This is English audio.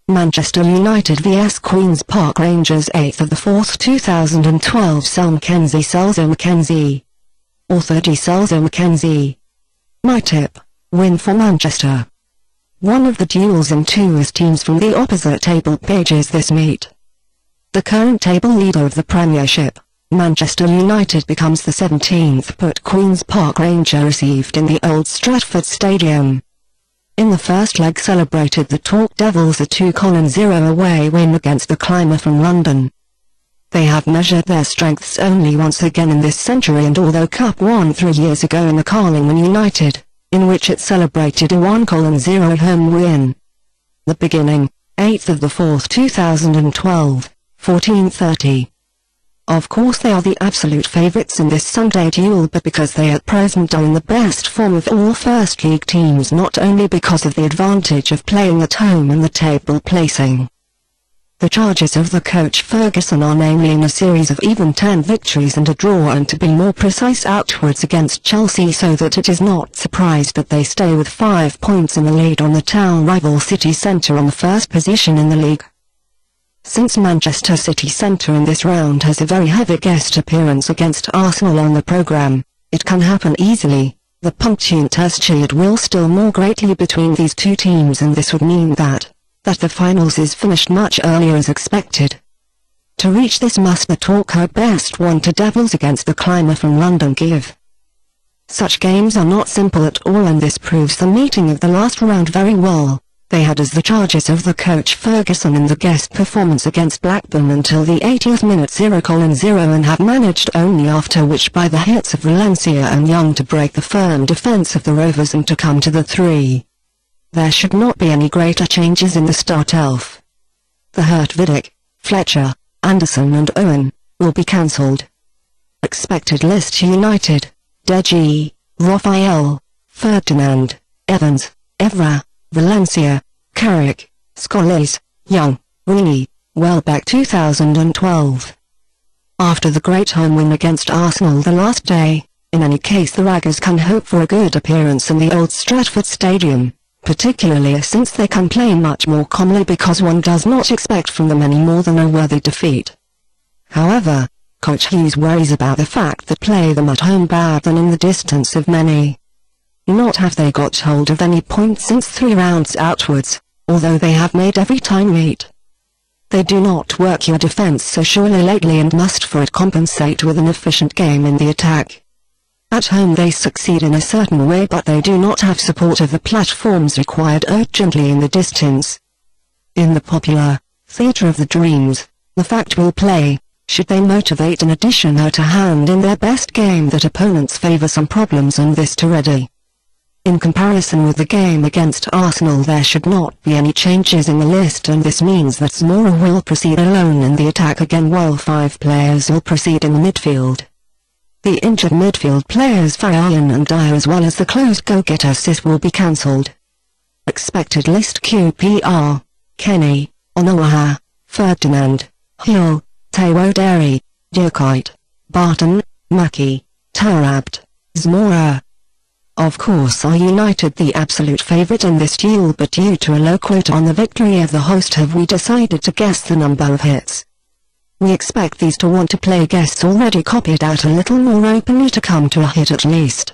Manchester United vs Queen's Park Rangers 8th of the 4th 2012 SelMcKenzie Selzer-McKenzie. Author D.Selzer-McKenzie. My tip: win for Manchester. One of the duels in two is teams from the opposite table pages this meet. The current table leader of the Premiership, Manchester United, becomes the 17th put Queen's Park Rangers received in the Old Stratford Stadium. In the first leg celebrated the Talk Devils a 2-0 away win against the climber from London. They have measured their strengths only once again in this century, and although Cup won 3 years ago in the Carling United, in which it celebrated a 1-0 home win. The beginning, 8th of the 4th 2012, 14:30. Of course they are the absolute favourites in this Sunday duel, but because they at present are in the best form of all First League teams, not only because of the advantage of playing at home and the table placing. The charges of the coach Ferguson are namely in a series of even 10 victories and a draw, and to be more precise outwards against Chelsea, so that it is not surprised that they stay with 5 points in the lead on the town rival City Centre on the first position in the league. Since Manchester City Centre in this round has a very heavy guest appearance against Arsenal on the programme, it can happen easily. The Punkteunterschied will still more greatly between these two teams, and this would mean that the finals is finished much earlier as expected. To reach this must the talk her best one to Devils against the climber from London give. Such games are not simple at all, and this proves the meeting of the last round very well. They had as the charges of the coach Ferguson in the guest performance against Blackburn until the 80th minute 0-0, and have managed only after which by the hits of Valencia and Young to break the firm defence of the Rovers and to come to the 3. There should not be any greater changes in the Startelf. The hurt Vidic, Fletcher, Anderson and Owen will be cancelled. Expected list: United, Deji, Raphael, Ferdinand, Evans, Evra, Valencia, Carrick, Scholes, Young, Rooney, Welbeck. 2012. After the great home win against Arsenal the last day, in any case the Raggers can hope for a good appearance in the Old Stratford Stadium, particularly since they can play much more calmly, because one does not expect from them any more than a worthy defeat. However, Coach Hughes worries about the fact that play them at home bad than in the distance of many. Not have they got hold of any points since 3 rounds outwards, although they have made every time meet. They do not work your defence so surely lately, and must for it compensate with an efficient game in the attack. At home they succeed in a certain way, but they do not have support of the platforms required urgently in the distance. In the popular theatre of the dreams, the fact will play, should they motivate in addition how to hand in their best game, that opponents favour some problems on this to ready. In comparison with the game against Arsenal there should not be any changes in the list, and this means that Zamora will proceed alone in the attack again, while 5 players will proceed in the midfield. The injured midfield players Faryan and Dyer as well as the closed go-getter Sis will be cancelled. Expected list: QPR, Kenny, Onowaha, Ferdinand, Hill, Taiwo, Dirkite, Barton, Mackie, Tarabt, Zamora. Of course are United the absolute favourite in this duel, but due to a low quota on the victory of the host have we decided to guess the number of hits. We expect these to want to play guests already copied out a little more openly to come to a hit at least.